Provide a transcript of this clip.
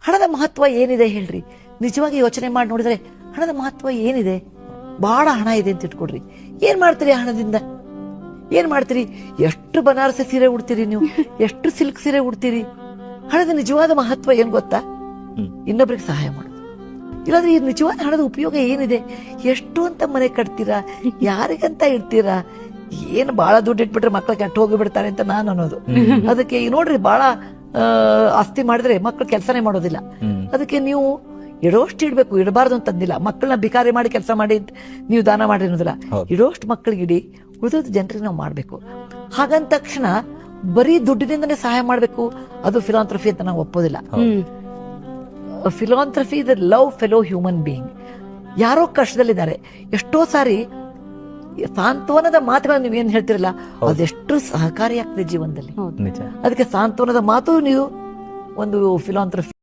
ಹಣದ ಮಹತ್ವ ಏನಿದೆ ಹೇಳ್ರಿ. ನಿಜವಾಗಿ ಯೋಚನೆ ಮಾಡಿ ನೋಡಿದ್ರೆ ಹಣದ ಮಹತ್ವ ಏನಿದೆ? ಬಹಳ ಹಣ ಇದೆ ಅಂತ ಇಟ್ಕೊಡ್ರಿ, ಏನ್ ಮಾಡ್ತೀರಿ ಹಣದಿಂದ? ಏನ್ ಮಾಡ್ತೀರಿ? ಎಷ್ಟು ಬನಾರಸಿ ಸೀರೆ ಉಡ್ತೀರಿ ನೀವು, ಎಷ್ಟು ಸಿಲ್ಕ್ ಸೀರೆ ಉಡ್ತೀರಿ? ಹಣದ ನಿಜವಾದ ಮಹತ್ವ ಏನ್ ಗೊತ್ತಾ? ಇನ್ನೊಬ್ರಿಗೆ ಸಹಾಯ ಮಾಡೋದು. ಇಲ್ಲಾಂದ್ರೆ ಈ ನಿಜವಾದ ಹಣದ ಉಪಯೋಗ ಏನಿದೆ? ಎಷ್ಟು ಅಂತ ಮನೆ ಕಟ್ತೀರಾ? ಯಾರಿಗಂತ ಇಡ್ತೀರಾ? ಏನು ಬಹಳ ದುಡ್ಡು ಇಟ್ಬಿಟ್ರೆ ಮಕ್ಳು ಕೆಟ್ಟ ಹೋಗಿಬಿಡ್ತಾರೆ ಅಂತ ನಾನು ಅನ್ನೋದು. ಅದಕ್ಕೆ ಈ ನೋಡ್ರಿ, ಬಹಳ ಆಸ್ತಿ ಮಾಡಿದ್ರೆ ಮಕ್ಳು ಕೆಲಸನೇ ಮಾಡೋದಿಲ್ಲ. ಅದಕ್ಕೆ ನೀವು ಇಡೋಷ್ಟು ಇಡ್ಬೇಕು, ಇಡಬಾರ್ದು ಅಂತಂದಿಲ್ಲ. ಮಕ್ಕಳನ್ನ ಬಿಕಾರಿ ಮಾಡಿ ಕೆಲಸ ಮಾಡಿ ನೀವು ದಾನ ಮಾಡಿ ಅನ್ನೋದಿಲ್ಲ. ಇಡೋಷ್ಟು ಮಕ್ಕಳಿಗೆ ಇಡಿ, ಉಳಿದೋದು ಜನರಿಗೆ ನಾವು ಮಾಡ್ಬೇಕು. ಹಾಗಂದ ತಕ್ಷಣ ಬರೀ ದುಡ್ಡಿನಿಂದನೇ ಸಹಾಯ ಮಾಡ್ಬೇಕು, ಅದು ಫಿಲಾಂಥ್ರಫಿ ಅಂತ ನಾವು ಒಪ್ಪೋದಿಲ್ಲ. Philanthropy is love fellow human being. ಯಾರೋ ಕಷ್ಟದಲ್ಲಿದ್ದಾರೆ, ಎಷ್ಟೋ ಸಾರಿ ಸಾಂತ್ವನದ ಮಾತುಗಳನ್ನ ನೀವು ಏನ್ ಹೇಳ್ತಿರಲ್ಲ, ಅದೆಷ್ಟು ಸಹಕಾರಿಯಾಗ್ತದೆ ಜೀವನದಲ್ಲಿ. ಅದಕ್ಕೆ ಸಾಂತ್ವನದ ಮಾತು ನೀವು ಒಂದು ಫಿಲಾಂಥ್ರಫಿ.